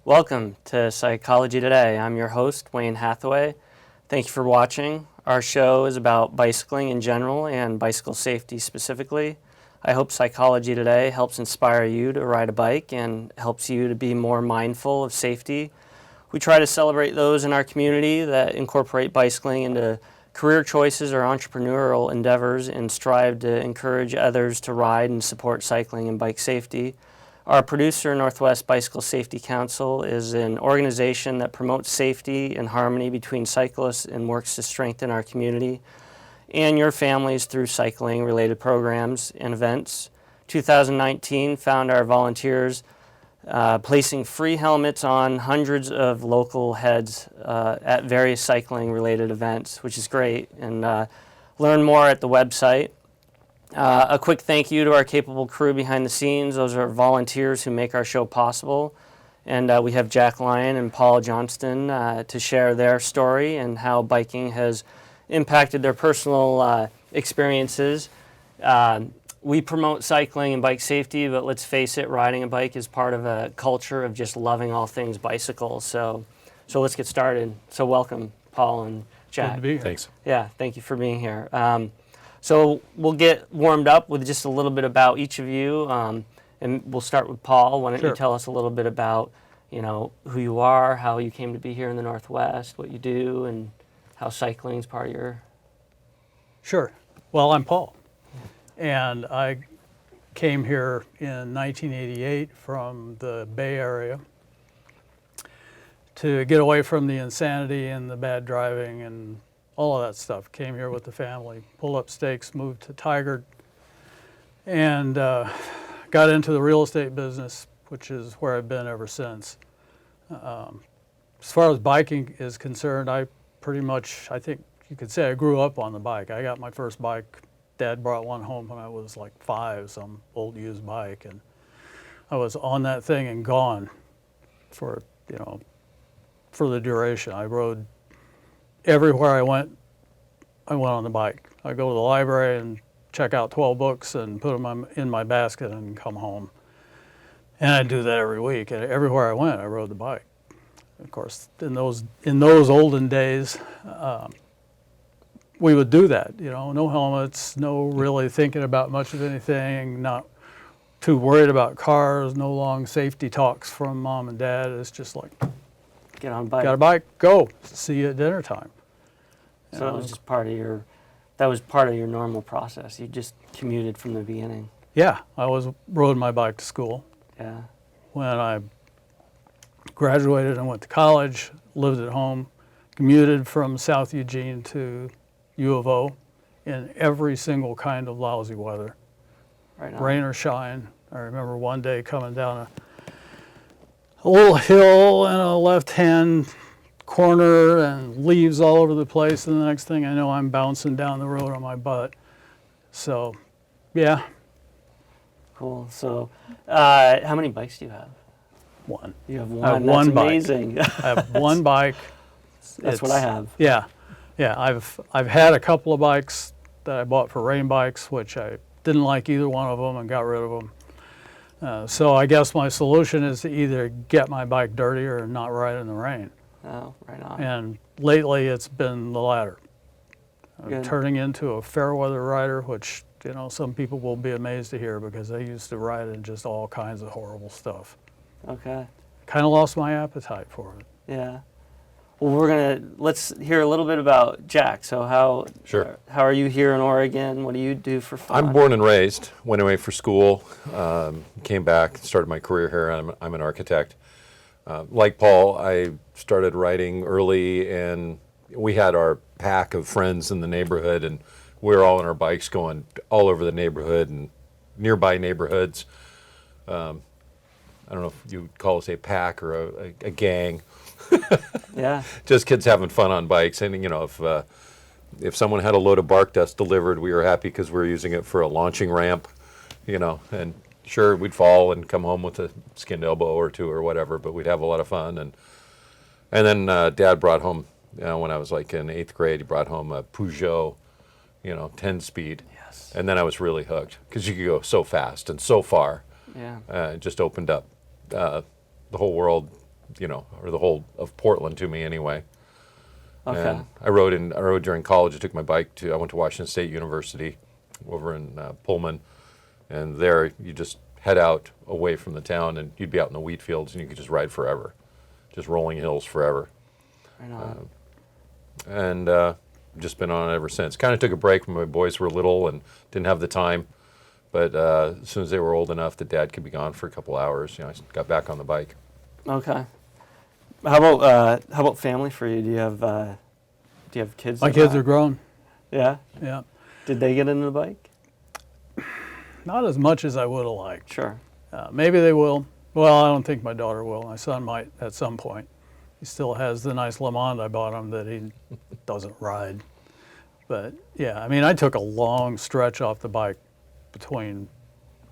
Welcome to Psychology Today. I'm your host, Wayne Hathaway. Thank you for watching. Our show is about bicycling in general and bicycle safety specifically. I hope Psychology Today helps inspire you to ride a bike and helps you to be more mindful of safety. We try to celebrate those in our community that incorporate bicycling into career choices or entrepreneurial endeavors and strive to encourage others to ride and support cycling and bike safety. Our producer, Northwest Bicycle Safety Council, is an organization that promotes safety and harmony between cyclists and works to strengthen our community and your families through cycling-related programs and events. 2019 found our volunteers placing free helmets on hundreds of local heads at various cycling-related events, which is great, and learn more at the website. A quick thank you to our capable crew behind the scenes. Those are volunteers who make our show possible. And we have Jack Lyon and Paul Johnston to share their story and how biking has impacted their personal experiences. We promote cycling and bike safety, but let's face it, riding a bike is part of a culture of just loving all things bicycles. So let's get started. So welcome, Paul and Jack. Good to be here. Thanks. Yeah, thank you for being here. So we'll get warmed up with just a little bit about each of you, and we'll start with Paul. Why don't you tell us a little bit about, who you are, how you came to be here in the Northwest, what you do, and how cycling is part of your... Sure. Well, I'm Paul, and I came here in 1988 from the Bay Area to get away from the insanity and the bad driving and all of that stuff. Came here with the family, pulled up stakes, moved to Tigard, and got into the real estate business, which is where I've been ever since. As far as biking is concerned, I think you could say I grew up on the bike. I got my first bike. Dad brought one home when I was like 5, some old used bike, and I was on that thing and gone for the duration. I rode everywhere I went on the bike. I go to the library and check out 12 books and put them in my basket and come home. And I do that every week. And everywhere I went, I rode the bike. Of course, in those olden days, we would do that. No helmets, no really thinking about much of anything, not too worried about cars, no long safety talks from mom and dad. It's just like, Get on a bike. got a bike, go. See you at dinner time. So that was just part of your normal process. You just commuted from the beginning. Yeah, I rode my bike to school. Yeah. When I graduated and went to college, lived at home, commuted from South Eugene to U of O in every single kind of lousy weather, Right on. rain or shine. I remember one day coming down a little hill and a left-hand corner and leaves all over the place, and the next thing I know, I'm bouncing down the road on my butt. So, yeah. Cool. So, how many bikes do you have? One. You have one. I have one That's bike. amazing. I have one bike. That's what I have. Yeah. I've had a couple of bikes that I bought for rain bikes, which I didn't like either one of them and got rid of them. So I guess my solution is to either get my bike dirty or not ride in the rain. Oh, right on. And lately it's been the latter. I'm Good. turning into a fair weather rider, which some people will be amazed to hear because I used to ride in just all kinds of horrible stuff. Okay. Kind of lost my appetite for it. Yeah. Well, let's hear a little bit about Jack. So how are you here in Oregon? What do you do for fun? I'm born and raised, went away for school, came back, started my career here. I'm an architect. Like Paul, I started riding early, and we had our pack of friends in the neighborhood, and we were all on our bikes going all over the neighborhood and nearby neighborhoods. I don't know if you would call us a pack or a gang. Yeah. Just kids having fun on bikes. And, if someone had a load of bark dust delivered, we were happy because we were using it for a launching ramp, and sure, we'd fall and come home with a skinned elbow or two or whatever, but we'd have a lot of fun. And then Dad brought home, when I was like in 8th grade, he brought home a Peugeot, 10-speed. Yes. And then I was really hooked because you could go so fast and so far. Yeah. It just opened up the whole world or the whole of Portland to me anyway. Okay. And I rode during college. I took my bike I went to Washington State University over in Pullman, and there you just head out away from the town, and you'd be out in the wheat fields, and you could just ride forever, just rolling hills forever. Right on. And just been on it ever since. Kind of took a break when my boys were little and didn't have the time, but as soon as they were old enough that Dad could be gone for a couple hours, I got back on the bike. Okay. How about family for you? Do you have kids? My kids are grown. Yeah. Yeah. Did they get into the bike? Not as much as I would have liked. Sure. Maybe they will. Well, I don't think my daughter will. My son might at some point. He still has the nice Le Mans I bought him that he doesn't ride. But yeah, I mean, I took a long stretch off the bike between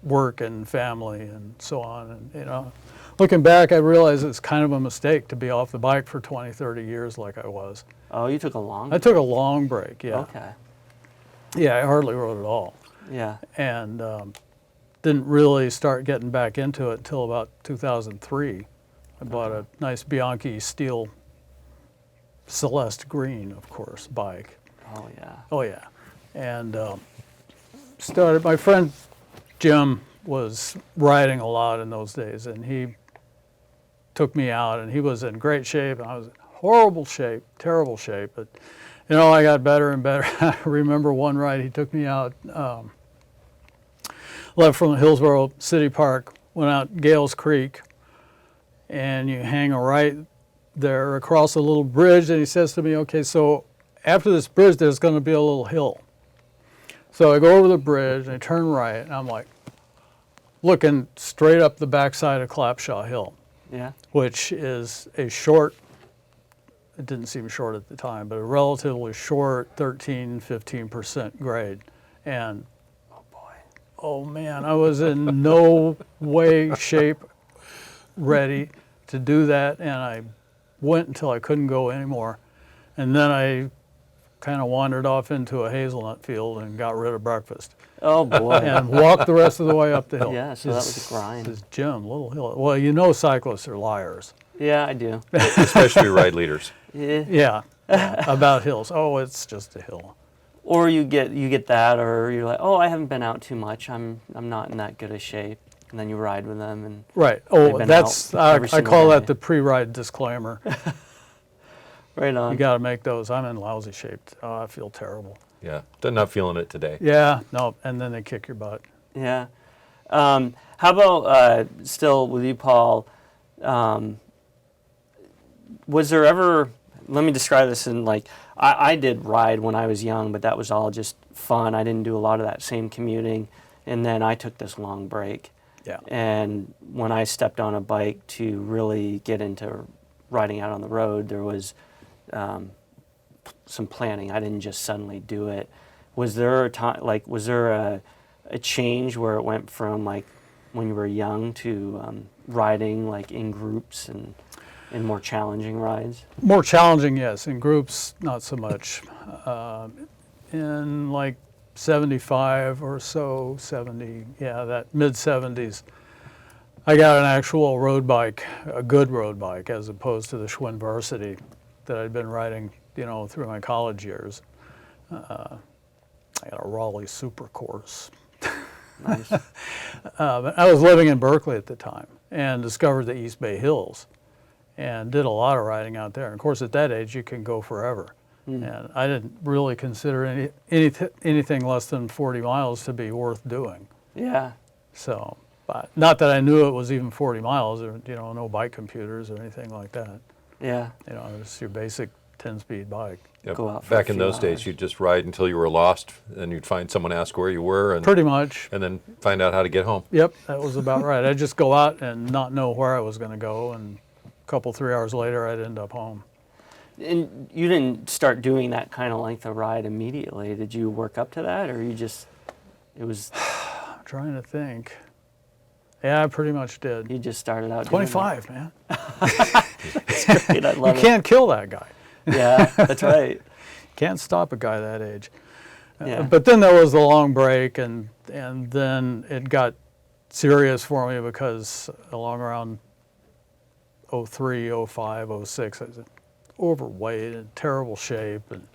work and family and so on. And, looking back, I realize it's kind of a mistake to be off the bike for 20, 30 years like I was. Oh, you took a long. I took a long break, yeah. Okay. Yeah, I hardly rode at all. Yeah. And didn't really start getting back into it until about 2003. I bought a nice Bianchi steel Celeste green, of course, bike. Oh yeah. Oh yeah. And my friend Jim was riding a lot in those days, and he took me out, and he was in great shape, and I was in horrible shape, terrible shape. But, I got better and better. I remember one ride, he took me out, left from the Hillsborough City Park, went out Gales Creek, and you hang a right there across a little bridge, and he says to me, okay, so after this bridge, there's going to be a little hill. So I go over the bridge, and I turn right, and I'm like looking straight up the backside of Clapshaw Hill, Yeah. which is a short, it didn't seem short at the time, but a relatively short 13, 15% grade. And Oh boy. oh man, I was in no way, shape ready to do that, and I went until I couldn't go anymore. And then I kind of wandered off into a hazelnut field and got rid of breakfast Oh boy. and walked the rest of the way up the hill. Yeah, so that was a grind. This Jim, little hill. Well, cyclists are liars. Yeah, I do. Especially ride leaders. Yeah. Yeah, about hills. Oh, it's just a hill. Or you get that, or you're like, oh, I haven't been out too much. I'm not in that good a shape, and then you ride with them and. Right. They've Oh, been that's out every I single call day. that the pre-ride disclaimer. Right on. You got to make those. I'm in lousy shape. Oh, I feel terrible. Yeah, they're not feeling it today. Yeah, no, and then they kick your butt. Yeah. How about still with you, Paul? Was there ever? Let me describe this in I did ride when I was young, but that was all just fun. I didn't do a lot of that same commuting, and then I took this long break. Yeah. And when I stepped on a bike to really get into riding out on the road, there was some planning. I didn't just suddenly do it. Was there a time, was there a change where it went from when you were young to riding in groups and in more challenging rides? More challenging, yes. In groups, not so much. In 75 or so, 70, yeah, that mid-70s, I got an actual road bike, a good road bike, as opposed to the Schwinn Varsity that I'd been riding, through my college years. I got a Raleigh Super Course. Nice. But I was living in Berkeley at the time and discovered the East Bay Hills and did a lot of riding out there. And of course, at that age, you can go forever. And I didn't really consider anything less than 40 miles to be worth doing. Yeah. So, but not that I knew it was even 40 miles or, no bike computers or anything like that. Yeah. It was your basic 10-speed bike. Yep. Go out for a Back in few those days, hours. you'd just ride until you were lost, and you'd find someone ask where you were, and Pretty much. and then find out how to get home. Yep, that was about right. I'd just go out and not know where I was going to go, and a couple, 3 hours later, I'd end up home. And you didn't start doing that kind of length of ride immediately. Did you work up to that, or it was, I'm trying to think. Yeah, I pretty much did. you just started out doing 25, man. that? Great, I You love it. can't kill that guy. Yeah, that's right. Can't stop a guy that age. Yeah. But then there was the long break, and then it got serious for me because along around '03, '05, '06. I was overweight, in terrible shape, and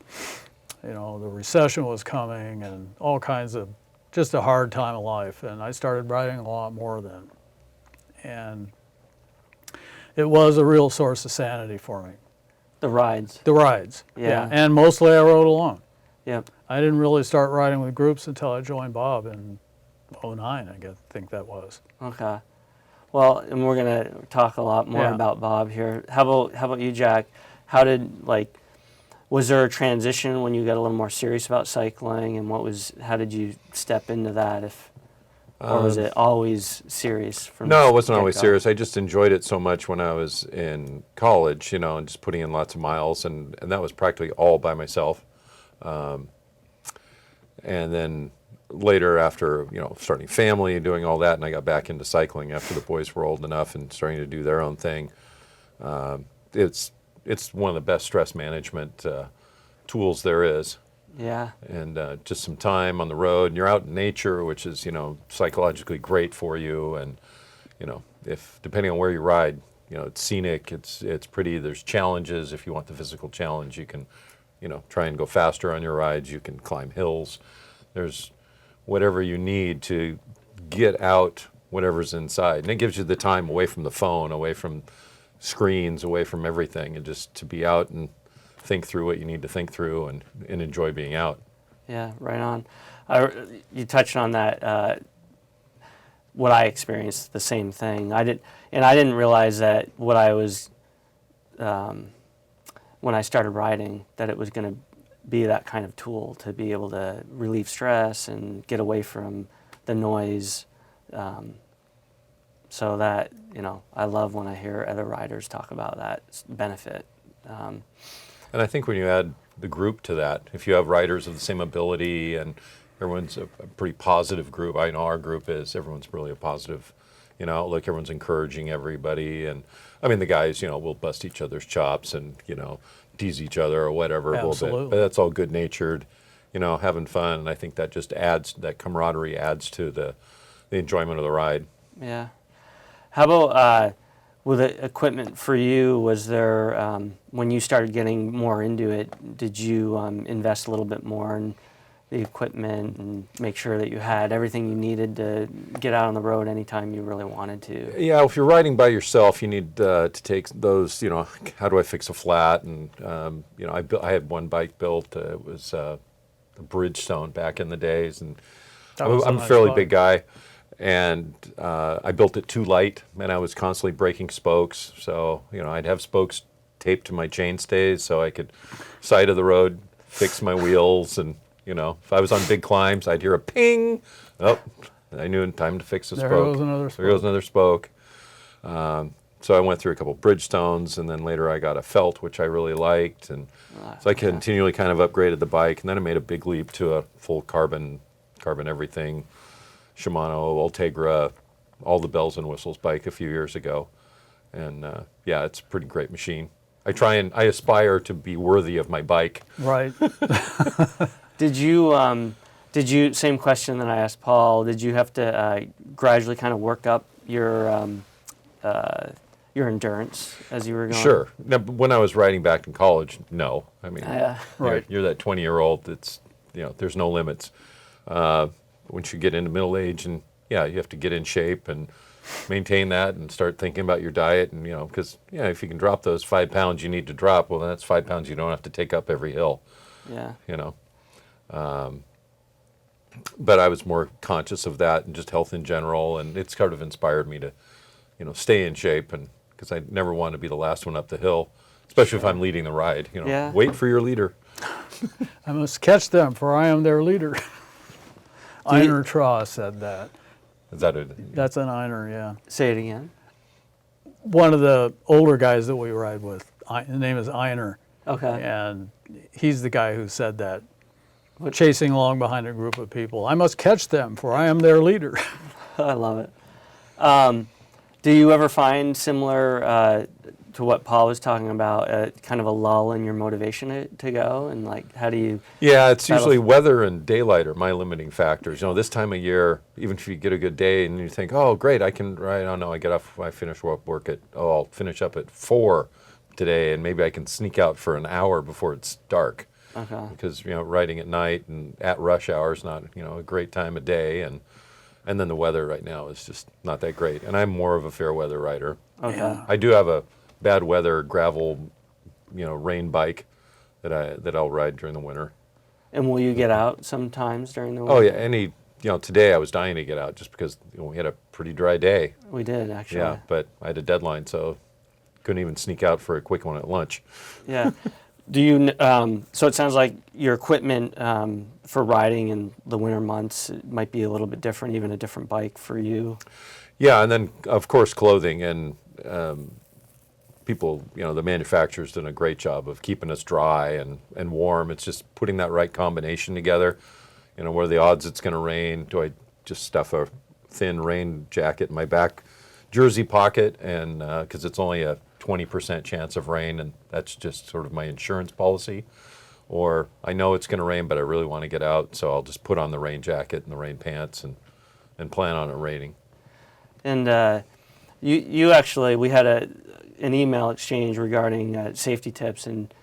the recession was coming, and all kinds of just a hard time of life. And I started riding a lot more then, and it was a real source of sanity for me. The rides. The rides, Yeah. and mostly I rode alone. Yep. I didn't really start riding with groups until I joined Bob in '09, I think that was. Okay. Well, and we're gonna talk a lot more Yeah. about Bob here. How about you, Jack? How did was there a transition when you got a little more serious about cycling, and how did you step into that? Or was it always serious from No, the it wasn't always get-go? serious. I just enjoyed it so much when I was in college, and just putting in lots of miles, and that was practically all by myself. And then later, after starting family and doing all that, and I got back into cycling after the boys were old enough and starting to do their own thing. It's one of the best stress management tools there is. Yeah. And just some time on the road, and you're out in nature, which is psychologically great for you. And if depending on where you ride, it's scenic, it's pretty. There's challenges. If you want the physical challenge, you can try and go faster on your rides. You can climb hills. There's whatever you need to get out whatever's inside, and it gives you the time away from the phone, away from screens, away from everything, and just to be out and think through what you need to think through, and enjoy being out. Yeah, right on. You touched on that. What I experienced, the same thing. I didn't realize that what I was when I started riding, that it was going to be that kind of tool to be able to relieve stress and get away from the noise. So that I love when I hear other riders talk about that benefit. And I think when you add the group to that, if you have riders of the same ability and everyone's a pretty positive group, I know our group is, everyone's really a positive, outlook, everyone's encouraging everybody. And I mean, the guys, will bust each other's chops and, tease each other or whatever a little bit. But that's all good natured, having fun. And I think that just adds, that camaraderie adds to the enjoyment of the ride. Yeah. How about with the equipment for you? Was there, when you started getting more into it, did you invest a little bit more in the equipment and make sure that you had everything you needed to get out on the road anytime you really wanted to? Yeah, if you're riding by yourself, you need to take those, how do I fix a flat? And, I had one bike built. It was a Bridgestone back in the days. And I'm a fairly big guy. And I built it too light, and I was constantly breaking spokes. So, I'd have spokes taped to my chainstays so I could side of the road, fix my wheels. And, if I was on big climbs, I'd hear a ping. Oh, I knew in time to fix a spoke. There goes another spoke. There goes another spoke. So I went through a couple Bridgestones, and then later I got a felt, which I really liked. And so I continually kind of upgraded the bike. And then I made a big leap to a full carbon everything. Shimano, Ultegra, all the bells and whistles bike a few years ago. And it's a pretty great machine. I aspire to be worthy of my bike. Right. Did you, same question that I asked Paul, did you have to gradually kind of work up your endurance as you were going? Sure. Now, when I was riding back in college, no. I mean, Right. you're that 20-year-old that's, there's no limits. Once you get into middle age, and you have to get in shape and maintain that and start thinking about your diet. And, because, if you can drop those 5 pounds you need to drop, well, then that's 5 pounds you don't have to take up every hill. Yeah. But I was more conscious of that and just health in general. And it's kind of inspired me to, stay in shape, and because I never want to be the last one up the hill, especially if I'm leading the ride. Wait for your leader. I must catch them, for I am their leader. Einar Traw said that. Is that it? That's an Einar, yeah. Say it again. One of the older guys that we ride with, his name is Einar. Okay. And he's the guy who said that, chasing along behind a group of people. I must catch them, for I am their leader. I love it. Do you ever find similar to what Paul was talking about, kind of a lull in your motivation to go, and like how do you? Yeah, it's That'll- usually weather and daylight are my limiting factors. This time of year, even if you get a good day and you think, oh, great, I can ride. Oh no, I finish work at. Oh, I'll finish up at 4 today, and maybe I can sneak out for an hour before it's dark. Okay. Because riding at night and at rush hour is not a great time of day, and then the weather right now is just not that great. And I'm more of a fair weather rider. Okay. Yeah. I do have a bad weather gravel, rain bike that I'll ride during the winter. And will you get out sometimes during the? Oh winter? yeah, today I was dying to get out just because we had a pretty dry day. We did actually. Yeah, but I had a deadline, so couldn't even sneak out for a quick one at lunch. Yeah. Do you? So it sounds like your equipment for riding in the winter months might be a little bit different, even a different bike for you. Yeah, and then of course clothing and people, the manufacturer's done a great job of keeping us dry and warm. It's just putting that right combination together. What are the odds it's going to rain? Do I just stuff a thin rain jacket in my back jersey pocket, and because it's only a 20% chance of rain, and that's just sort of my insurance policy. Or I know it's going to rain, but I really want to get out, so I'll just put on the rain jacket and the rain pants and plan on it raining. And you actually, we had an email exchange regarding safety tips, and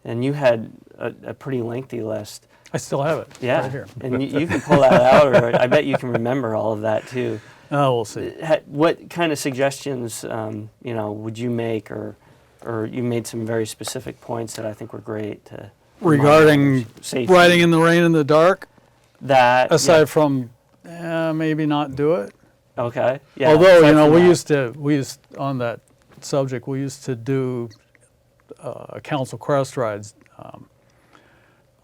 you had a pretty lengthy list. I still have it right here. And you can pull that out, or I bet you can remember all of that too. Oh, we'll see. What kind of suggestions, would you make, or you made some very specific points that I think were great to Regarding safety. riding in the rain in the dark, That aside from maybe not do it. okay, yeah. Although aside from that. we used on that subject, we used to do council crest rides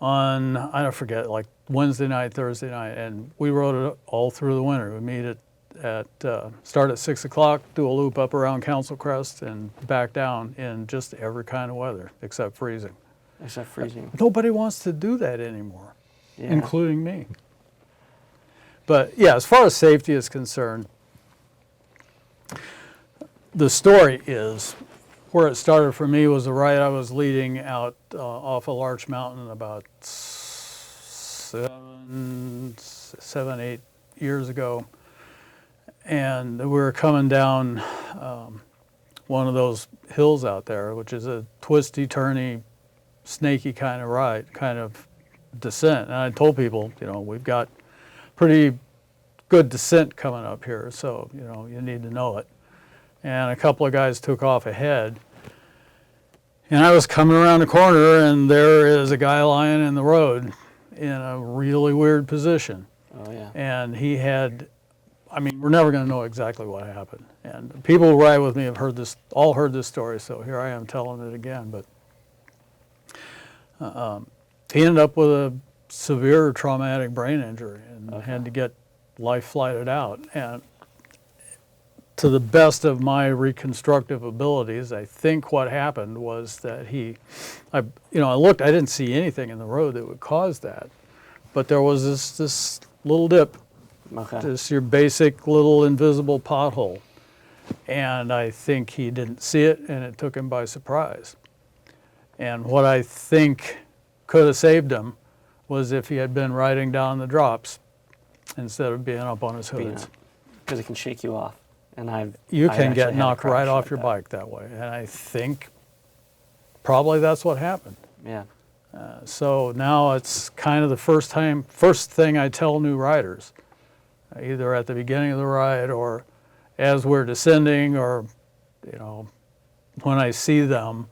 on I don't forget, like Wednesday night, Thursday night, and we rode it all through the winter. We meet at start at 6 o'clock, do a loop up around Council Crest, and back down in just every kind of weather except freezing. Except freezing. Nobody wants to do that anymore, Yeah. including me. But yeah, as far as safety is concerned, the story is where it started for me was a ride I was leading out off of Larch Mountain about 7, 8 years ago. And we were coming down one of those hills out there, which is a twisty, turny, snaky kind of ride, kind of descent. And I told people, we've got pretty good descent coming up here, so, you need to know it. And a couple of guys took off ahead. And I was coming around the corner, and there is a guy lying in the road in a really weird position. Oh yeah. And he had, we're never going to know exactly what happened. And people who ride with me have all heard this story, so here I am telling it again. But he ended up with a severe traumatic brain injury and had to get life flighted out. And to the best of my reconstructive abilities, I think what happened was that I looked, I didn't see anything in the road that would cause that. But there was this little dip, Okay. just your basic little invisible pothole. And I think he didn't see it, and it took him by surprise. And what I think could have saved him was if he had been riding down the drops instead of being up on his hoods. Because it can shake you off, and You I can actually get had a knocked right crash off like your that. bike that way. And I think probably that's what happened. Yeah. So now it's kind of the first thing I tell new riders, either at the beginning of the ride or as we're descending, or, when I see them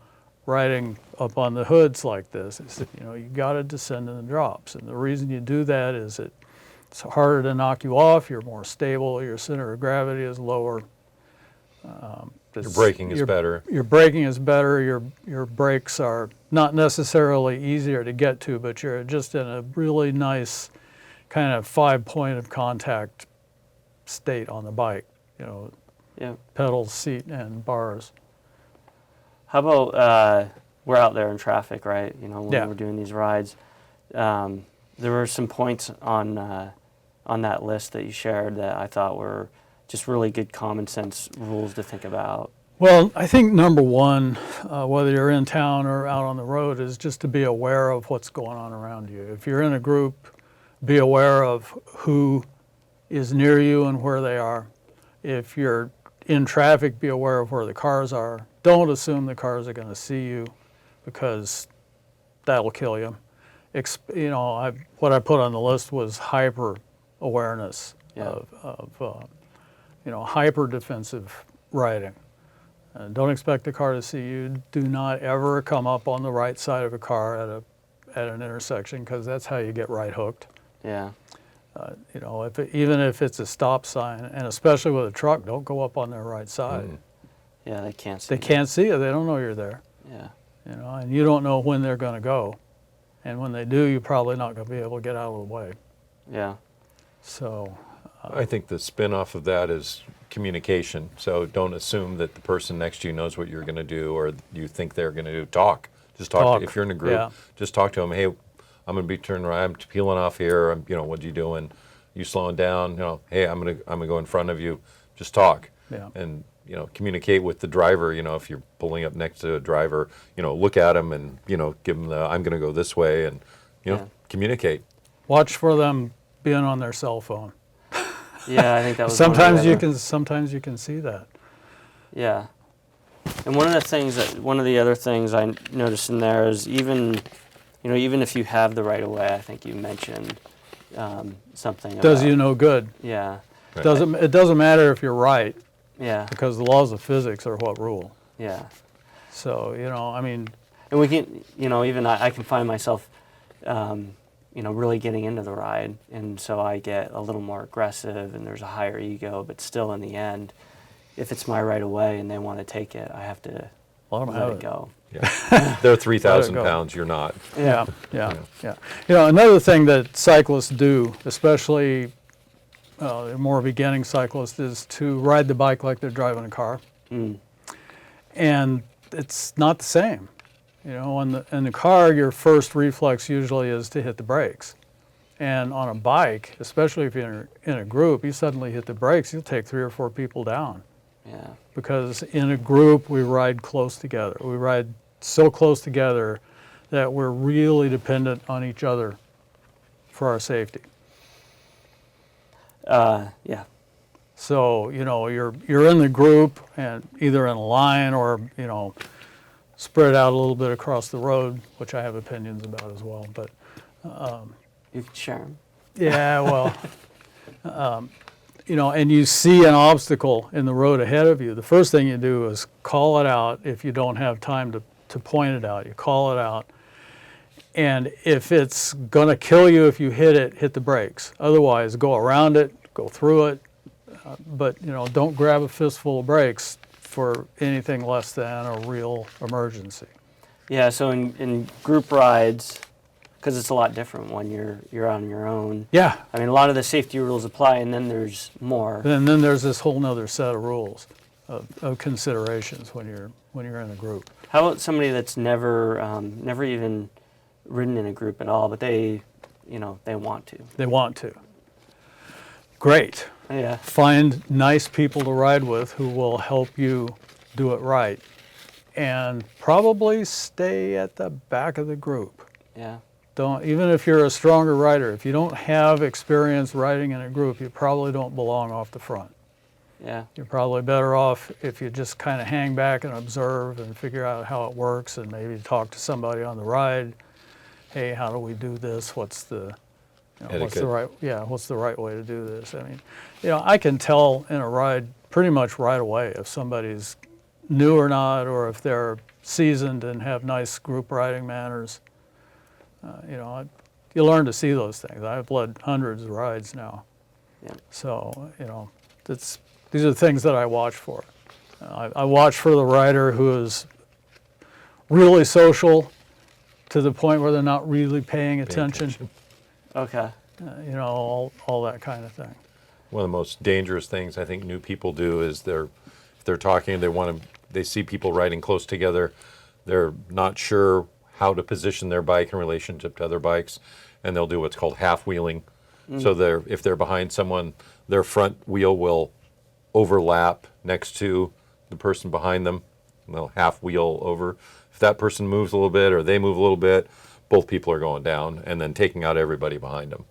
riding up on the hoods like this, is that, you got to descend in the drops. And the reason you do that is it's harder to knock you off, you're more stable, your center of gravity is lower. Your braking is better. Your braking is better. Your brakes are not necessarily easier to get to, but you're just in a really nice kind of 5-point of contact state on the bike. Yeah. Pedals, seat, and bars. How about we're out there in traffic, right? When Yeah. we're doing these rides, there were some points on that list that you shared that I thought were just really good common sense rules to think about. Well, I think number one, whether you're in town or out on the road, is just to be aware of what's going on around you. If you're in a group, be aware of who is near you and where they are. If you're in traffic, be aware of where the cars are. Don't assume the cars are going to see you, because that'll kill you. What I put on the list was hyper awareness of hyper defensive riding. Don't expect the car to see you. Do not ever come up on the right side of a car at an intersection, because that's how you get right hooked. Yeah. Even if it's a stop sign, and especially with a truck, don't go up on their right side. Mm. Yeah, they can't see. They can't see you. They don't know you're there. Yeah. And you don't know when they're going to go. And when they do, you're probably not going to be able to get out of the way. Yeah. So I think the spin-off of that is communication. So don't assume that the person next to you knows what you're going to do, or you think they're going to do. Talk. Just talk. If you're in a group, yeah. just talk to them. Hey, I'm going to be turning around. I'm peeling off here. What are you doing? You slowing down? Hey, I'm going to go in front of you. Just talk. Yeah. And communicate with the driver. If you're pulling up next to a driver, look at him and give them the I'm going to go this way, and communicate. Watch for them being on their cell phone. Yeah, I think that was Sometimes you can see that. Yeah. And one of the other things I noticed in there is even if you have the right of way, I think you mentioned something about, Does you no good. Yeah. Right. It doesn't matter if you're right, Yeah. because the laws of physics are what rule. Yeah. So, And we can, even I can find myself, really getting into the ride. And so I get a little more aggressive and there's a higher ego, but still in the end, if it's my right of way and they want to take it, I have to let them let have it it. go. Yeah. They're 3,000 go. pounds. You're not. Yeah. Another thing that cyclists do, especially the more beginning cyclists, is to ride the bike like they're driving a car. Mm. And it's not the same. In the car, your first reflex usually is to hit the brakes. And on a bike, especially if you're in a group, you suddenly hit the brakes, you'll take 3 or 4 people down. Yeah. Because in a group, we ride close together. We ride so close together that we're really dependent on each other for our safety. Yeah. So, you're in the group, and either in a line or, spread out a little bit across the road, which I have opinions about as well. But You can share them. yeah, well, and you see an obstacle in the road ahead of you, the first thing you do is call it out. If you don't have time to point it out, you call it out. And if it's going to kill you if you hit the brakes. Otherwise, go around it, go through it. But, don't grab a fistful of brakes for anything less than a real emergency. Yeah, so in group rides, because it's a lot different when you're on your own. Yeah. I mean, a lot of the safety rules apply, and then there's more. And then there's this whole nother set of rules of considerations when you're in a group. How about somebody that's never even ridden in a group at all, but they want to? They want to. Great. Yeah. Find nice people to ride with who will help you do it right. And probably stay at the back of the group. Yeah. Even if you're a stronger rider, if you don't have experience riding in a group, you probably don't belong off the front. Yeah. You're probably better off if you just kind of hang back and observe and figure out how it works, and maybe talk to somebody on the ride. Hey, how do we do this? What's the right way to do this? I mean, I can tell in a ride pretty much right away if somebody's new or not, or if they're seasoned and have nice group riding manners. You learn to see those things. I've led hundreds of rides now. Yeah. So, these are the things that I watch for. I watch for the rider who is really social to the point where they're not really paying attention. Okay. All that kind of thing. One of the most dangerous things I think new people do is if they're talking, they see people riding close together, they're not sure how to position their bike in relationship to other bikes, and they'll do what's called half wheeling. So if they're behind someone, their front wheel will overlap next to the person behind them, and they'll half wheel over. If that person moves a little bit or they move a little bit, both people are going down and then taking out everybody behind them.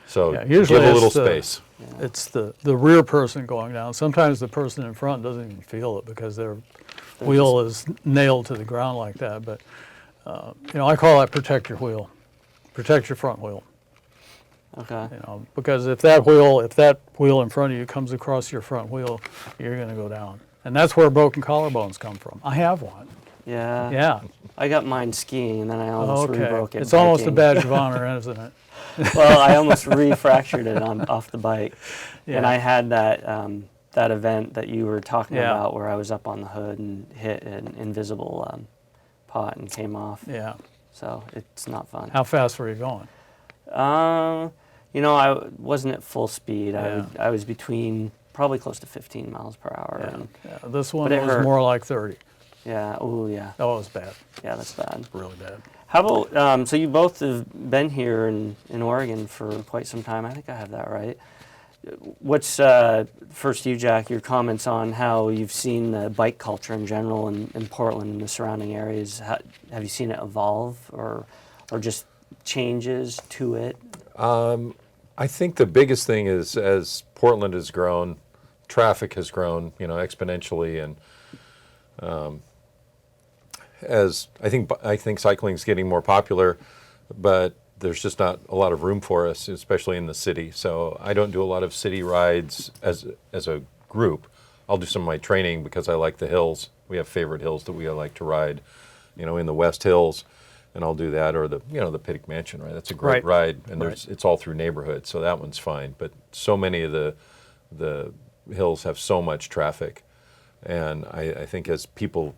So Yeah, give usually a little it's the- space. It's the rear person going down. Sometimes the person in front doesn't even feel it because their wheel is nailed to the ground like that. But, I call that protect your wheel. Protect your front wheel. Okay. Because if that wheel in front of you comes across your front wheel, you're going to go down. And that's where broken collarbones come from. I have one. Yeah. Yeah. I got mine skiing, and then I almost re-broke it. It's almost a biking. badge of honor, isn't it? Well, I almost re-fractured it off the bike, Yeah. and I had that event that you were talking Yeah. about where I was up on the hood and hit an invisible pot and came off. Yeah. So it's not fun. How fast were you going? I wasn't at full speed. Yeah. I was between probably close to 15 miles per hour. Yeah. And Yeah. This one But it was hurt. more like 30. yeah. Oh, yeah. Oh, it was bad. Yeah, that's bad. Really bad. How about, so you both have been here in Oregon for quite some time. I think I have that right. What's, first you, Jack, your comments on how you've seen the bike culture in general in Portland and the surrounding areas? Have you seen it evolve or just changes to it? I think the biggest thing is as Portland has grown, traffic has grown, exponentially, and as I think cycling is getting more popular, but there's just not a lot of room for us, especially in the city. So I don't do a lot of city rides as a group. I'll do some of my training because I like the hills. We have favorite hills that we like to ride, in the West Hills, and I'll do that, or the Pittock Mansion, right? That's a great ride, and it's all through neighborhoods, so that one's fine. But so many of the hills have so much traffic, and I think as people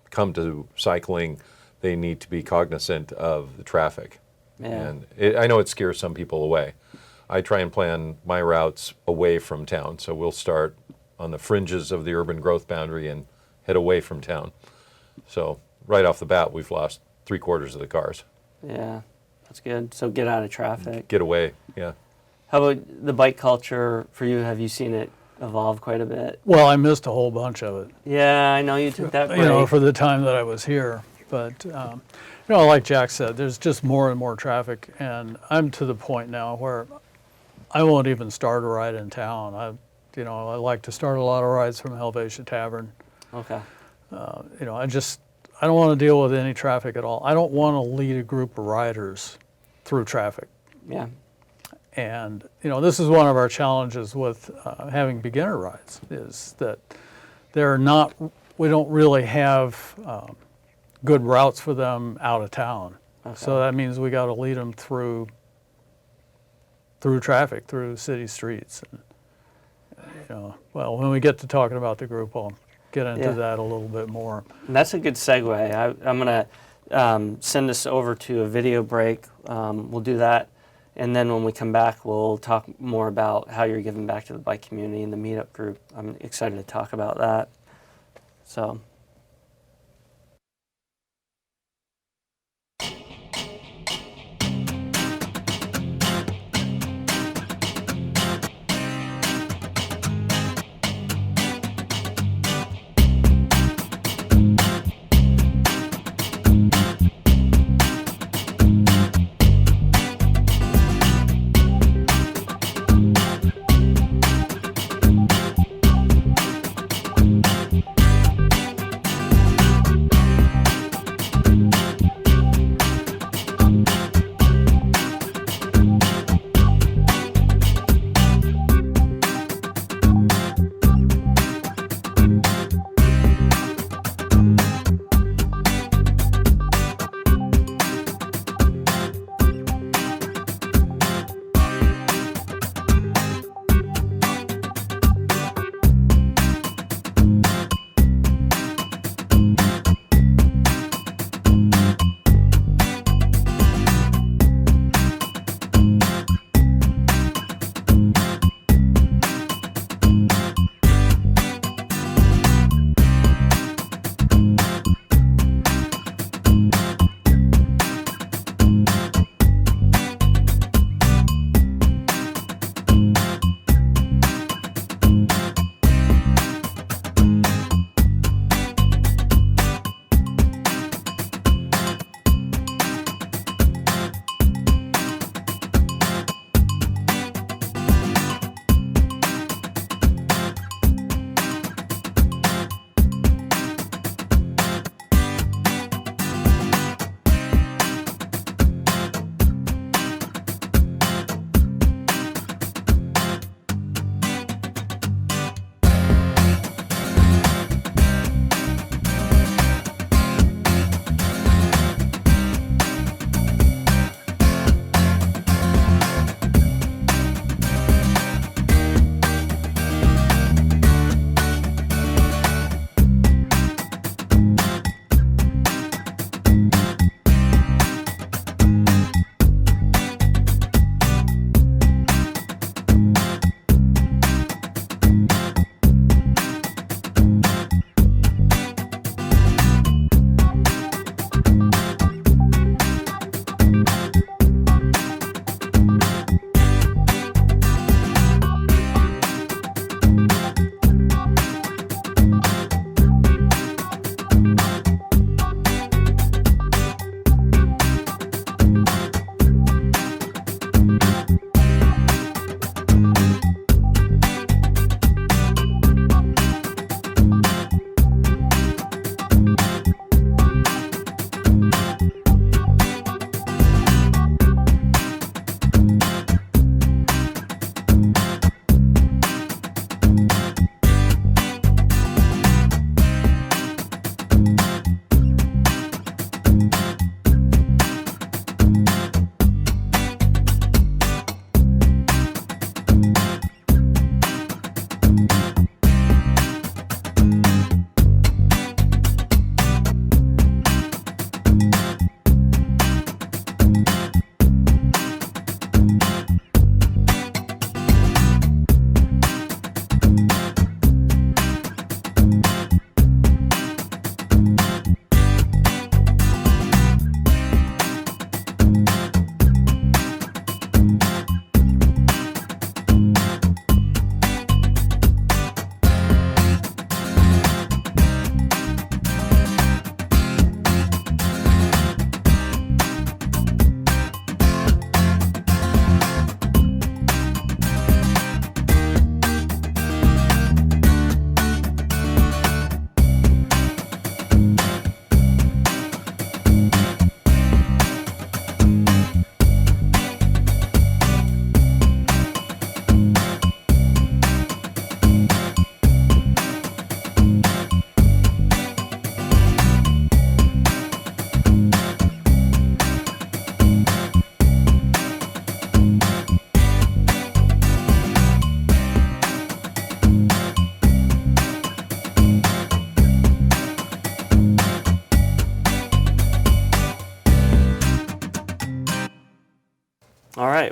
come to cycling, they need to be cognizant of the traffic. Yeah. And I know it scares some people away. I try and plan my routes away from town, so we'll start on the fringes of the urban growth boundary and head away from town. So right off the bat, we've lost 3/4 of the cars. Yeah, that's good. So get out of traffic. Get away, yeah. How about the bike culture for you? Have you seen it evolve quite a bit? Well, I missed a whole bunch of it. Yeah, I know you took that break. For the time that I was here. But, like Jack said, there's just more and more traffic. And I'm to the point now where I won't even start a ride in town. I like to start a lot of rides from Helvetia Tavern. Okay. I don't want to deal with any traffic at all. I don't want to lead a group of we through traffic. Yeah. And, this is one of our challenges with having beginner rides is that we don't really have good routes for them out of town. Okay. So that means we got to lead them through traffic, through city streets. And, when we get to talking about the group, I'll get into that a little bit more. And that's a good segue. I'm going to send us over to a video break. We'll do that. And then when we come back, we'll talk more about how you're giving back to the bike community and the meetup group. I'm excited to talk about that. So.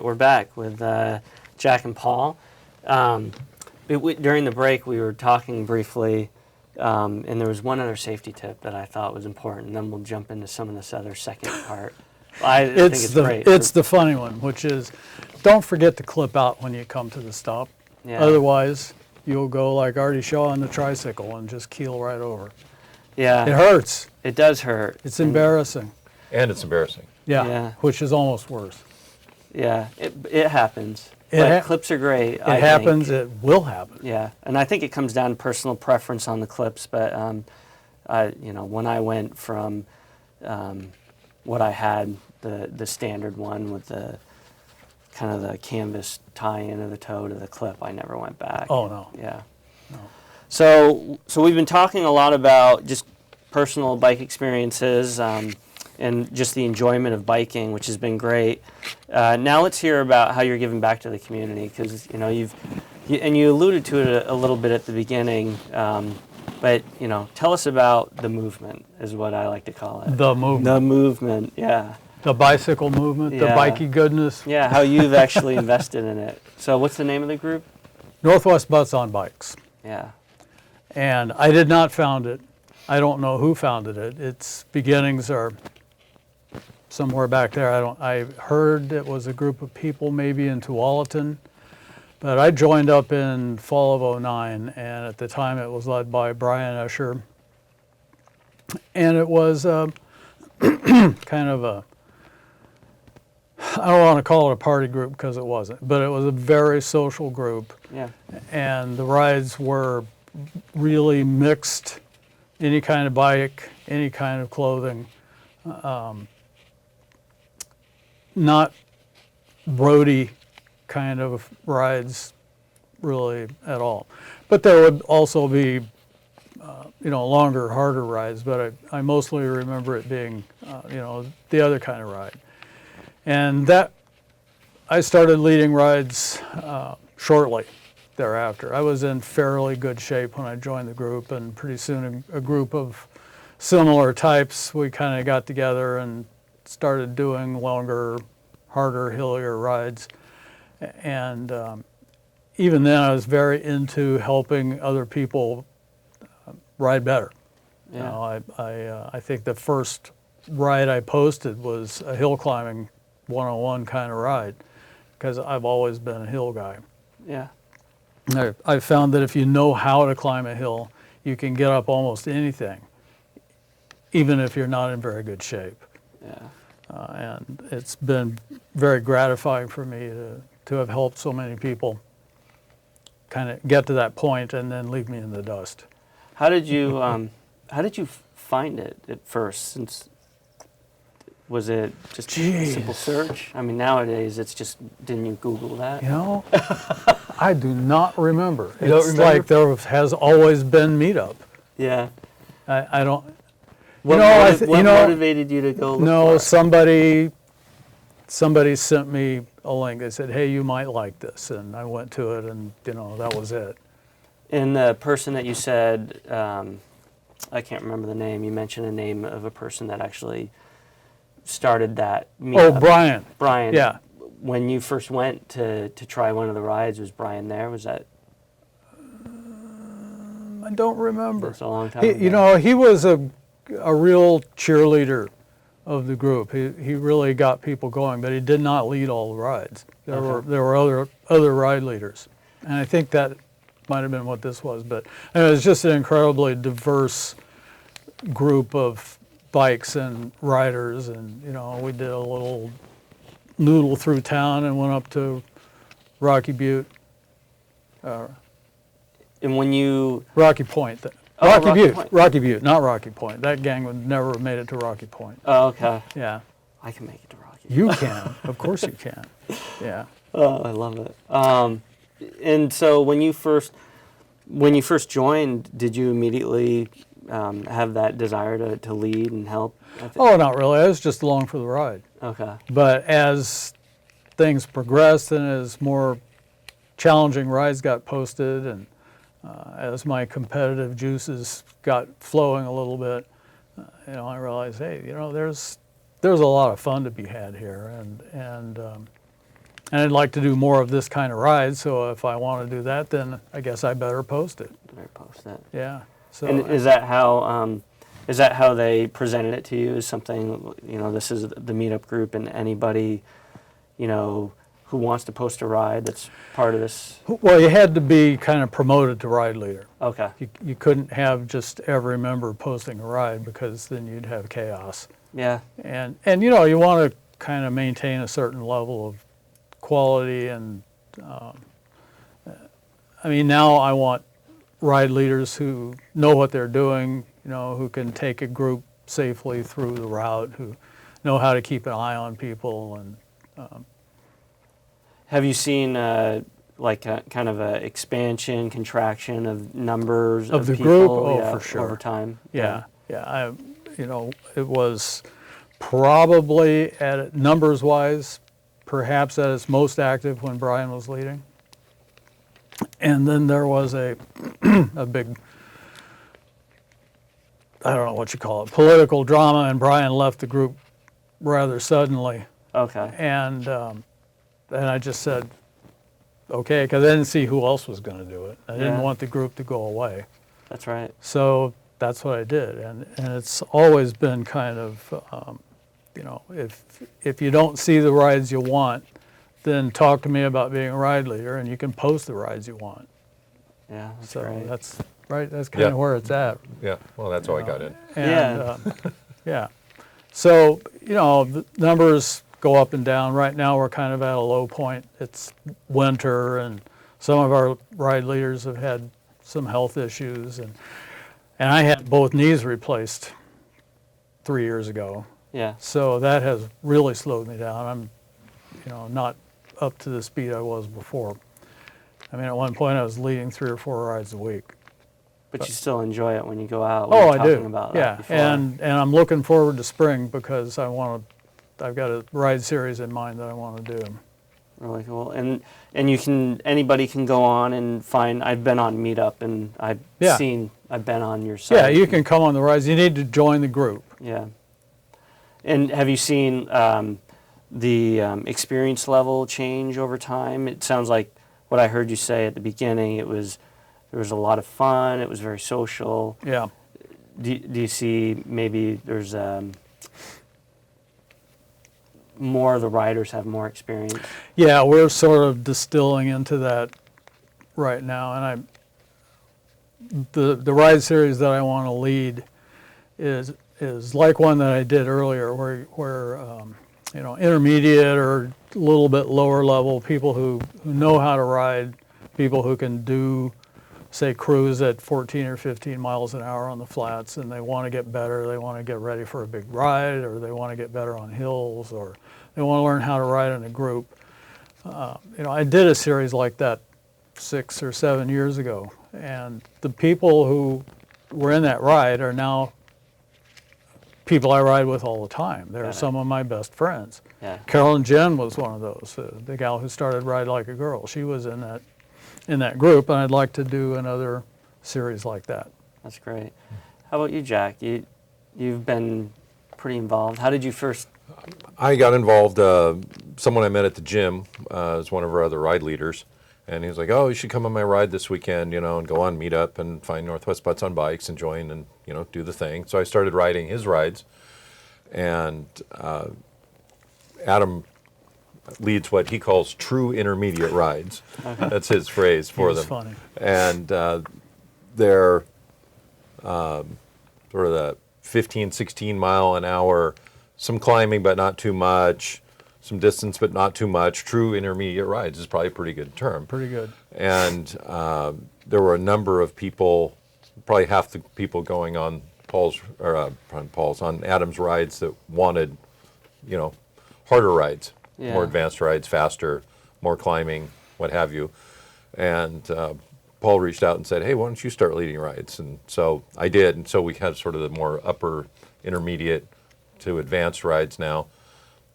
we're back with Jack and Paul. During the break, we were talking briefly, and there was one other safety tip that I thought was important, and then we'll jump into some of this other second part. I think it's great. It's the funny one, which is don't forget to clip out when you come to the stop. Yeah. Otherwise, you'll go like Artie Shaw on the tricycle and just keel right over. Yeah. It hurts. It does hurt. It's embarrassing. And it's embarrassing. Yeah. Which is almost worse. Yeah, it happens. But clips are great. It happens. It will happen. Yeah, and I think it comes down to personal preference on the clips. But when I went from what I had, the standard one with the kind of the canvas tie-in of the toe to the clip, I never went back. Oh no. Yeah. No. So we've been talking a lot about just personal bike experiences. And just the enjoyment of biking, which has been great. Now let's hear about how you're giving back to the community, because you alluded to it a little bit at the beginning, but tell us about the movement, is what I like to call it. The movement. The movement, yeah. The bicycle movement, the Yeah. bikey goodness. Yeah, how you've actually invested in it. So what's the name of the group? Northwest Butts on Bikes. Yeah. And I did not found it. I don't know who founded it. Its beginnings are somewhere back there. I heard it was a group of people maybe in Tualatin, but I joined up in fall of '09, and at the time it was led by Brian Escher, and it was kind of a, I don't want to call it a party group because it wasn't, but it was a very social group. Yeah. And the rides were really mixed, any kind of bike, any kind of clothing. Not roady kind of rides really at all. But there would also be, longer, harder rides, but I mostly remember it being, the other kind of ride. And that, I started leading rides shortly thereafter. I was in fairly good shape when I joined the group, and pretty soon a group of similar types, we kind of got together and started doing longer, harder, hillier rides. And even then I was very into helping other people ride better. Yeah. I think the first ride I posted was a hill climbing 101 kind of ride, because I've always been a hill guy. Yeah. I found that if you know how to climb a hill, you can get up almost anything, even if you're not in very good shape. Yeah. And it's been very gratifying for me to have helped so many people kind of get to that point and then leave me in the dust. How did you find it at first? Since was it just a simple search? I mean, nowadays it's just, didn't you Google that? I do not remember. You don't remember? Like there has always been meetup. Yeah. I don't. What motivated you to go look for it? Somebody sent me a link. They said, "Hey, you might like this," and I went to it, and that was it. And the person that you said, I can't remember the name. You mentioned a name of a person that actually started that meetup. Oh, Brian. Brian. Yeah. When you first went to try one of the rides, was Brian there? Was that? I don't remember. That's a long time ago. He was a real cheerleader of the group. He really got people going, but he did not lead all the rides. There were other ride leaders, and I think that might have been what this was. But it was just an incredibly diverse group of bikes and riders, and we did a little noodle through town and went up to Rocky Butte. And when you Rocky Point. Rocky Butte, not Rocky Point. That gang would never have made it to Rocky Point. Oh, okay. Yeah. I can make it to Rocky. You can. Of course you can. Yeah. Oh, I love it. And so when you first joined, did you immediately have that desire to lead and help? Oh, not really. I was just along for the ride. Okay. But as things progressed and as more challenging rides got posted, and as my competitive juices got flowing a little bit, I realized, hey, there's a lot of fun to be had here, and And I'd like to do more of this kind of ride, so if I want to do that, then I guess I better post it. Better post that. Yeah. So And is that how they presented it to you? Is something, this is the meetup group, and anybody, who wants to post a ride that's part of this? well, you had to be kind of promoted to ride leader. Okay. You couldn't have just every member posting a ride, because then you'd have chaos. Yeah. And you want to kind of maintain a certain level of quality, and now I want ride leaders who know what they're doing, who can take a group safely through the route, who know how to keep an eye on people. And Have you seen kind of a expansion, contraction of numbers Of the people, group? Oh, for sure. over time? yeah, it was probably numbers wise, perhaps at its most active when Brian was leading. And then there was a big, I don't know what you call it, political drama, and Brian left the group rather suddenly. Okay. And I just said, okay, because I didn't see who else was going to do it. I didn't Yeah. want the group to go away. That's right. So that's what I did. And it's always been kind of, if you don't see the rides you want, then talk to me about being a ride leader, and you can post the rides you want. Yeah, that's So great. that's right. That's kind Yeah. of where it's at. Yeah, well, that's how I got in. And, Yeah. yeah. So, the numbers go up and down. Right now, we're kind of at a low point. It's winter, and some of our ride leaders have had some health issues. And I had both knees replaced 3 years ago. Yeah. So that has really slowed me down. I'm, not up to the speed I was before. At one point, I was leading 3 or 4 rides a week. But you still enjoy it when you go out. We Oh, were I talking do. About Yeah, that before. and I'm looking forward to spring, because I've got a ride series in mind that I want to do. Really cool. And anybody can go on and find. I've been on Meetup, and I've been on your site. Yeah, you can come on the rides. You need to join the group. Yeah. And have you seen the experience level change over time? It sounds like what I heard you say at the beginning. There was a lot of fun. It was very social. Yeah. Do you see maybe there's more of the riders have more experience? Yeah, we're sort of distilling into that right now, and the ride series that I want to lead is like one that I did earlier, where intermediate or a little bit lower level people who know how to ride, people who can do, say, cruise at 14 or 15 miles an hour on the flats, and they want to get better, they want to get ready for a big ride, or they want to get better on hills, or they want to learn how to ride in a group. I did a series like that 6 or 7 years ago, and the people who were in that ride are now people I ride with all the time. They're some of my best friends. Yeah. Carolyn Jen was one of those, the gal who started Ride Like a Girl. She was in that group, and I'd like to do another series like that. That's great. How about you, Jack? You've been pretty involved. How did you first? I got involved, someone I met at the gym is one of our other ride leaders, and he was like, oh, you should come on my ride this weekend, and go on Meetup and find Northwest Butts on Bikes and join and, do the thing. So I started riding his rides, and Adam leads what he calls true intermediate rides. That's his phrase for them. It's funny. And they're sort of the 15, 16 mile an hour, some climbing but not too much, some distance but not too much. True intermediate rides is probably a pretty good term. Pretty good. And there were a number of people, probably half the people going on on Adam's rides that wanted, harder rides, more advanced rides, faster, more climbing, what have you. And Paul reached out and said, hey, why don't you start leading rides? And so I did. And so we have sort of the more upper intermediate to advanced rides now.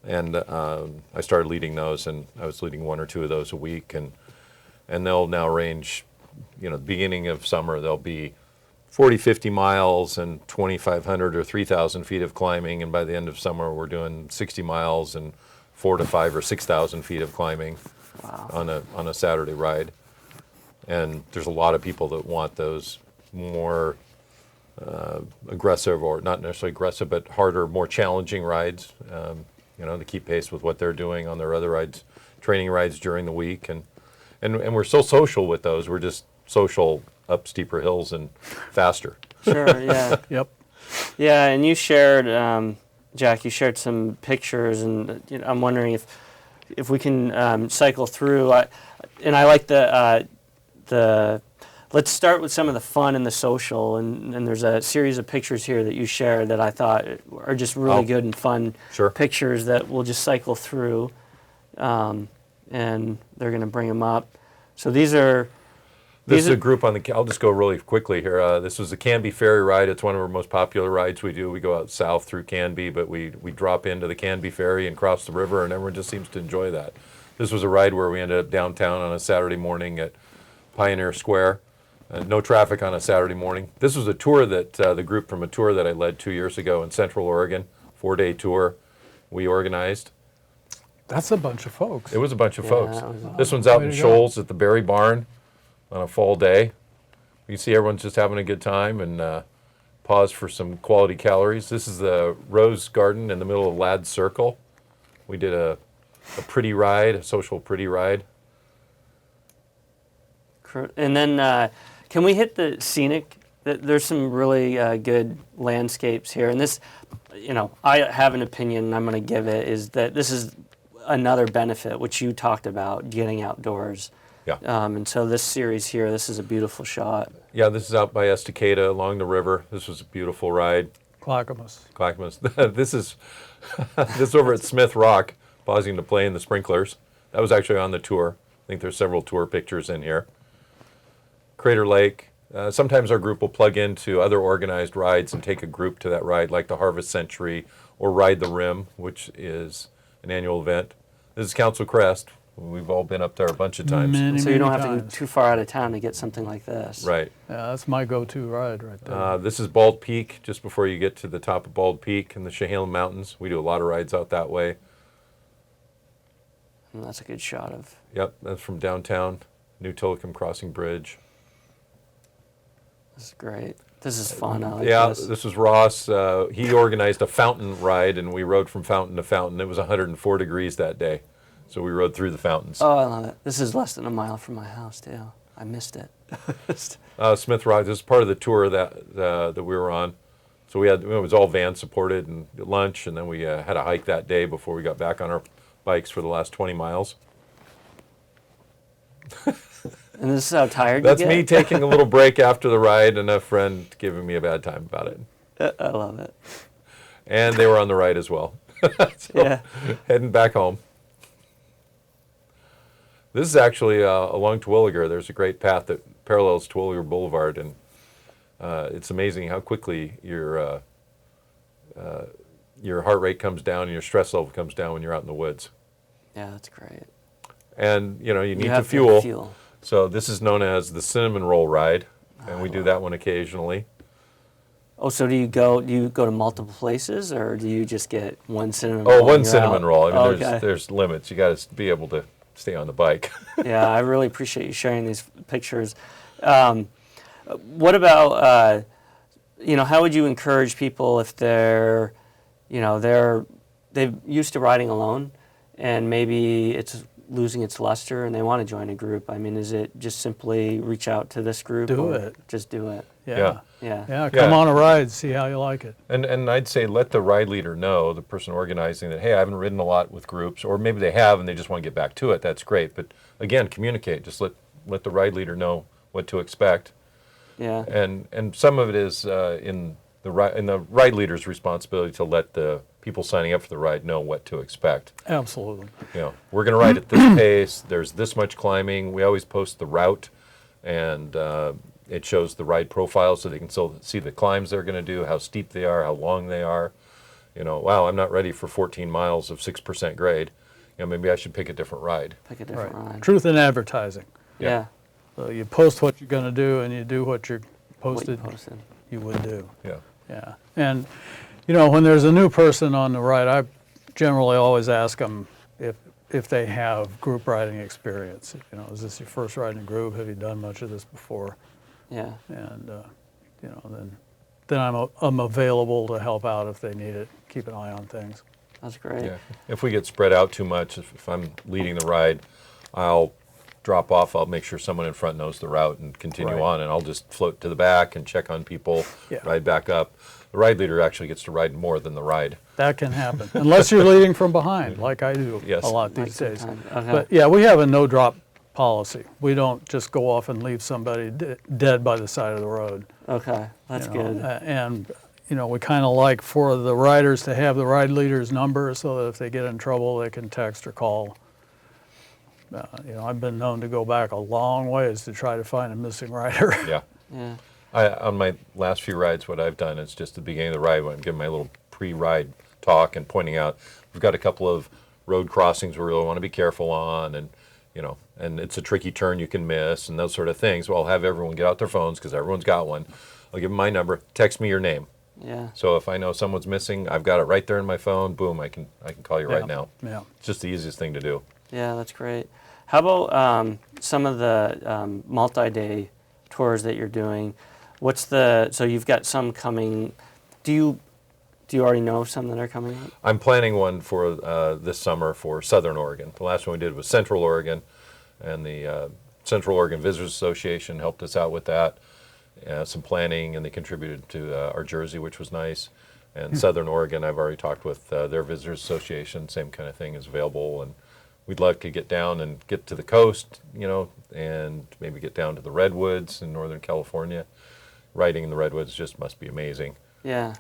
And I started leading those, and I was leading 1 or 2 of those a week. And they'll now range, the beginning of summer, they'll be 40, 50 miles and 2,500 or 3,000 feet of climbing. And by the end of summer, we're doing 60 miles and 4 to 5 or 6,000 feet of climbing Wow. on a Saturday ride. And there's a lot of people that want those more aggressive, or not necessarily aggressive, but harder, more challenging rides, to keep pace with what they're doing on their other rides, training rides during the week. And we're so social with those. We're just social up steeper hills and faster. Sure, yeah. Yep. Yeah, and you shared, Jack, you shared some pictures, and I'm wondering if we can cycle through. I like the let's start with some of the fun and the social, and there's a series of pictures here that you shared that I thought are just really good and fun Sure. pictures that we'll just cycle through, and they're going to bring them up. So these are... This is a group on the, I'll just go really quickly here. This was the Canby Ferry ride. It's one of our most popular rides we do. We go out south through Canby, but we drop into the Canby Ferry and cross the river, and everyone just seems to enjoy that. This was a ride where we ended up downtown on a Saturday morning at Pioneer Square. No traffic on a Saturday morning. This was a tour that, the group from a tour that I led 2 years ago in Central Oregon, 4-day tour we organized. That's a bunch of folks. It was a bunch of Yeah, folks. that was awesome. This one's out Way in to go. Shoals at the Berry Barn on a fall day. You can see everyone's just having a good time, and pause for some quality calories. This is the Rose Garden in the middle of Ladd Circle. We did a pretty ride, a social pretty ride. And then can we hit the scenic? There's some really good landscapes here. And this, I have an opinion, and I'm going to give it, is that this is another benefit, which you talked about, getting outdoors. Yeah. And so this series here, this is a beautiful shot. Yeah, this is out by Estacada along the river. This was a beautiful ride. Clackamas. Clackamas. This is this over at Smith Rock, pausing to play in the sprinklers. That was actually on the tour. I think there's several tour pictures in here. Crater Lake. Sometimes our group will plug into other organized rides and take a group to that ride, like the Harvest Century or Ride the Rim, which is an annual event. This is Council Crest. We've all been up there a bunch of times. So you don't have to go times. too far out of town to get something like this. Right. Yeah, that's my go-to ride right there. This is Bald Peak, just before you get to the top of Bald Peak in the Chehalem Mountains. We do a lot of rides out that way. And that's a good shot of... Yep, that's from downtown, New Tillicum Crossing Bridge. This is great. This is fun. I like Yeah, this. this was Ross. He organized a fountain ride, and we rode from fountain to fountain. It was 104 degrees that day, so we rode through the fountains. Oh, I love it. This is less than a mile from my house, too. I missed it. Smith Rock, this is part of the tour that we were on. So it was all van supported and lunch, and then we had a hike that day before we got back on our bikes for the last 20 miles. And this is how tired That's you get? me taking a little break after the ride, and a friend giving me a bad time about it. I love it. And they were on the ride as well. So, Yeah. heading back home. This is actually along Terwilliger. There's a great path that parallels Terwilliger Boulevard, and it's amazing how quickly your heart rate comes down and your stress level comes down when you're out in the woods. Yeah, that's great. And you need to have fuel. So this is known as the Cinnamon Roll Ride, and we do that one occasionally. Oh, so do you go to multiple places, or do you just get one cinnamon Oh, roll? one and you're cinnamon out? roll. I mean, Okay. there's limits. You got to be able to stay on the bike. Yeah, I really appreciate you sharing these pictures. What about, how would you encourage people if they're used to riding alone, and maybe it's losing its luster and they want to join a group? I mean, is it just simply reach out to this group? Do or it. Just do it. Yeah. Yeah. Yeah, come on a ride, see how you like it. And I'd say let the ride leader know, the person organizing, that, hey, I haven't ridden a lot with groups, or maybe they have and they just want to get back to it. That's great. But again, communicate. Just let the ride leader know what to expect. Yeah. And some of it is in the ride leader's responsibility to let the people signing up for the ride know what to expect. Absolutely. We're going to ride at this pace. There's this much climbing. We always post the route, and it shows the ride profile so they can still see the climbs they're going to do, how steep they are, how long they are. Wow, I'm not ready for 14 miles of 6% grade. Maybe I should pick a different ride. Pick a different ride. Truth in advertising. Yeah. So you post what you're going to do, and you do what you're What you posted posted. you would do. Yeah. Yeah. And, when there's a new person on the ride, I generally always ask them, if they have group riding experience. You know, is this your first ride in a group? Have you done much of this before? Yeah. And you know, then I'm available to help out if they need it. Keep an eye on things. That's great. Yeah. If we get spread out too much, if I'm leading the ride, I'll drop off. I'll make sure someone in front knows the route and continue Right. on, and I'll just float to the back and check on people, Yeah. ride back up. The ride leader actually gets to ride more than the ride. That can happen, unless you're leading from behind, like I do Yes. a lot Like these days. sometimes. Okay. But yeah, we have a no drop policy. We don't just go off and leave somebody dead by the side of the road. Okay. That's you know. good. And you know, we kind of like for the riders to have the ride leader's number so that if they get in trouble, they can text or call. You know, I've been known to go back a long ways to try to find a missing rider. Yeah. Yeah. On my last few rides, what I've done is just at the beginning of the ride, when I'm giving my little pre-ride talk and pointing out, we've got a couple of road crossings we really want to be careful on, and you know, and it's a tricky turn you can miss, and those sort of things. Well, I'll have everyone get out their phones because everyone's got one. I'll give them my number. Text me your name. Yeah. So if I know someone's missing, I've got it right there in my phone. Boom, I can call you Yeah. right now. Yeah. It's just the easiest thing to do. Yeah, that's great. How about some of the multi-day tours that you're doing? So you've got some coming. Do you already know of some that are coming up? I'm planning one for this summer for Southern Oregon. The last one we did was Central Oregon, and the Central Oregon Visitors Association helped us out with that. Some planning, and they contributed to our jersey, which was nice. And Southern Oregon, I've already talked with their Visitors Association. Same kind of thing is available, and we'd like to get down and get to the coast, you know, and maybe get down to the redwoods in Northern California. Riding in the redwoods just must be amazing. Yeah.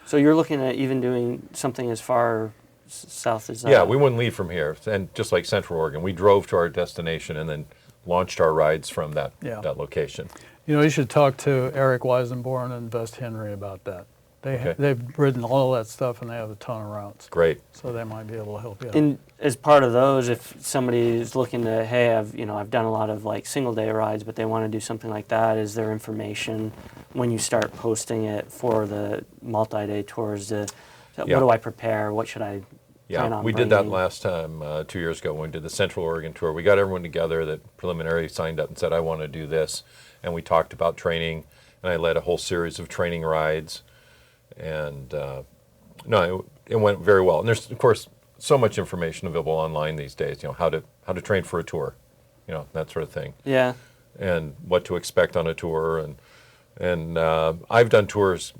So you're looking at even doing something as far south as that? Yeah, we wouldn't leave from here. And just like Central Oregon, we drove to our destination and then launched our rides from that location. You know, you should talk to Eric Weisenborn and Vest Henry about that. They've ridden all of that stuff, and they have a ton of routes. Great. So they might be able to help you out. And as part of those, if somebody is looking to, hey, I've done a lot of like single day rides, but they want to do something like that, is there information when you start posting it for the multi-day tours? What do I prepare? What should I plan Yeah, on we did that bringing? last time, 2 years ago, when we did the Central Oregon tour. We got everyone together that preliminarily signed up and said, I want to do this. And we talked about training, and I led a whole series of training rides. And it went very well. And there's, of course, so much information available online these days, you know, how to train for a tour, you know, that sort of thing. Yeah. And what to expect on a tour. And I've done tours,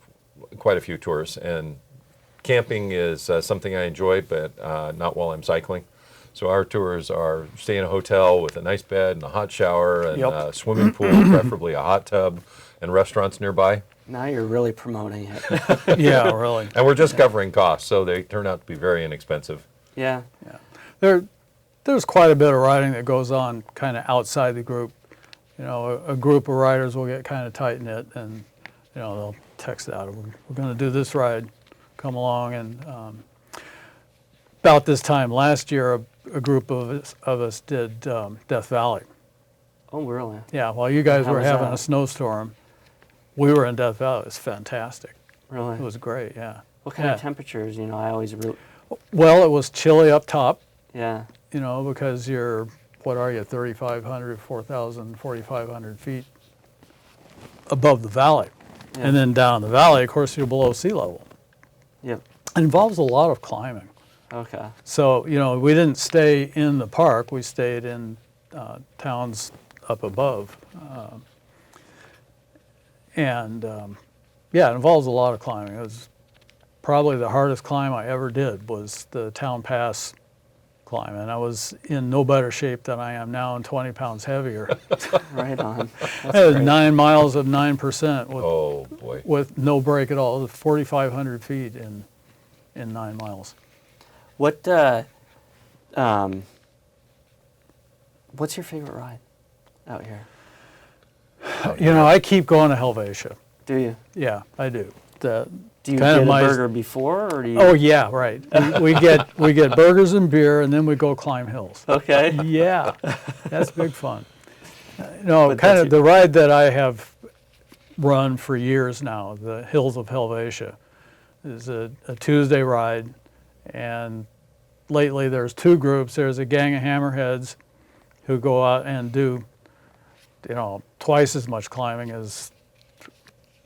quite a few tours, and camping is something I enjoy, but not while I'm cycling. So our tours are stay in a hotel with a nice bed and a hot shower and a swimming pool, preferably a hot tub, and restaurants nearby. Now you're really promoting it. Yeah, really. And we're just covering costs, so they turn out to be very inexpensive. Yeah. There's quite a bit of riding that goes on kind of outside the group. You know, a group of riders will get kind of tight-knit, and, you know, they'll text out, we're going to do this ride, come along. And about this time last year, a group of us did Death Valley. Oh, really? Yeah, while you guys How were was having that? a snowstorm, we were in Death Valley. It was fantastic. Really? It was great, yeah. What kind of Yeah. temperatures? I always Well, it was chilly up top, yeah. you know, because you're, 3,500, 4,000, 4,500 feet above the valley. Yeah. And then down in the valley, of course, you're below sea level. Yep. It involves a lot of climbing. Okay. So, you know, we didn't stay in the park. We stayed in towns up above. Yeah, it involves a lot of climbing. It was probably the hardest climb I ever did was the Town Pass climb. And I was in no better shape than I am now and 20 pounds heavier. Right on. That was 9 miles of 9% Oh, boy. with no break at all. It was 4,500 feet in 9 miles. What's your favorite ride out here? You know, I keep going to Helvetia. Do you? Yeah, I do. Do you Kinda get a my- burger before, or do you? Oh yeah, right. We get burgers and beer, and then we go climb hills. Okay. Yeah, that's big fun. No, But kind that's of the ride that I have run for years now, the Hills of Helvetia, is a Tuesday ride, and lately there's two groups. There's a gang of hammerheads who go out and do, twice as much climbing as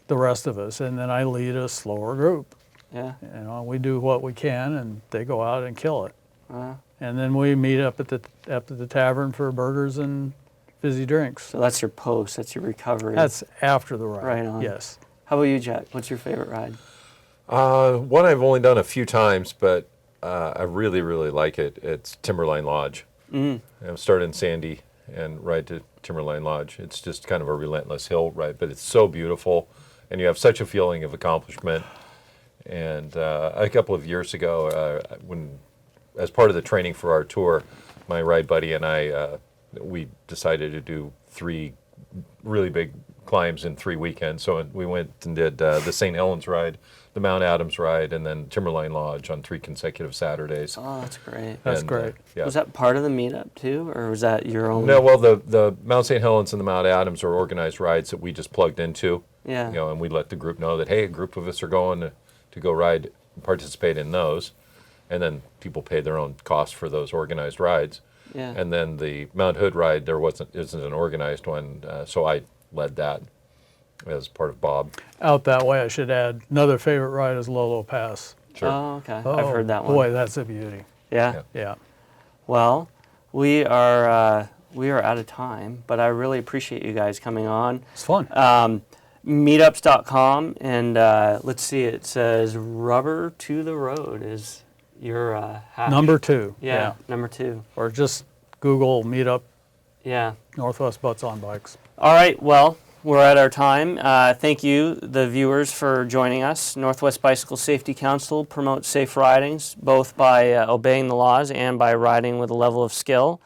the rest of us. And then I lead a slower group. Yeah. We do what we can, and they go out and kill it. Uh, And then we meet up at the tavern for burgers and fizzy drinks. so that's your post. That's your recovery. That's after the ride. Right on. Yes. How about you, Jack? What's your favorite ride? One I've only done a few times, but I really, really like it. It's Timberline Lodge. I've started in Sandy and ride to Timberline Lodge. It's just kind of a relentless hill ride, but it's so beautiful, and you have such a feeling of accomplishment. And a couple of years ago, as part of the training for our tour, my ride buddy and I, we decided to do 3 really big climbs in 3 weekends. So we went and did the St. Helens ride, the Mount Adams ride, and then Timberline Lodge on 3 consecutive Saturdays. Oh, that's great. That's And, great. Yeah. Was that part of the meetup too, or was that your own? No, well, the Mount St. Helens and the Mount Adams are organized rides that we just plugged into. Yeah. And we let the group know that, hey, a group of us are going to go ride, participate in those, and then people pay their own costs for those organized rides. Yeah. And then the Mount Hood ride, isn't an organized one, so I led that as part of Bob. Out that way, I should add, another favorite ride is Lolo Pass. Sure. Oh, okay. I've heard that one. Boy, that's a beauty. Yeah. Yeah. Well, we are out of time, but I really appreciate you guys coming on. It's fun. Meetups.com, and let's see, it says Rubber to the Road is your hash. Number 2. Yeah, number 2. Or just Google Meetup Yeah. Northwest Butts on Bikes. All right, well, we're at our time. Thank you, the viewers, for joining us. Northwest Bicycle Safety Council promotes safe ridings, both by obeying the laws and by riding with a level of skill.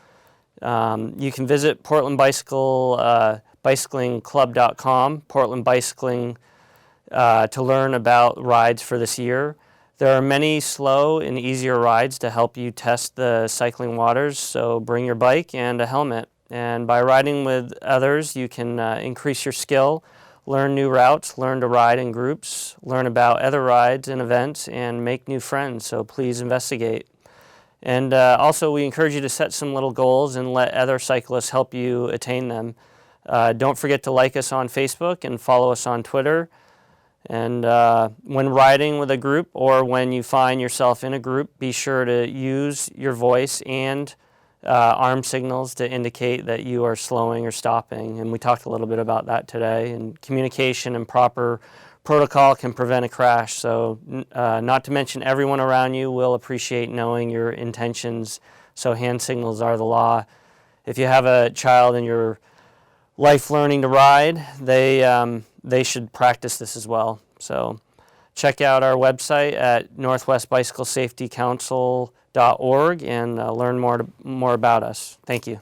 You can visit Portland bicyclingclub.com, Portland Bicycling, to learn about rides for this year. There are many slow and easier rides to help you test the cycling waters, so bring your bike and a helmet. And by riding with others, you can increase your skill, learn new routes, learn to ride in groups, learn about other rides and events, and make new friends, so please investigate. And also, we encourage you to set some little goals and let other cyclists help you attain them. Don't forget to like us on Facebook and follow us on Twitter. And when riding with a group, or when you find yourself in a group, be sure to use your voice and arm signals to indicate that you are slowing or stopping. And we talked a little bit about that today. And communication and proper protocol can prevent a crash. So not to mention, everyone around you will appreciate knowing your intentions. So hand signals are the law. If you have a child in your life learning to ride, they should practice this as well. So check out our website at northwestbicyclesafetycouncil.org and learn more about us. Thank you.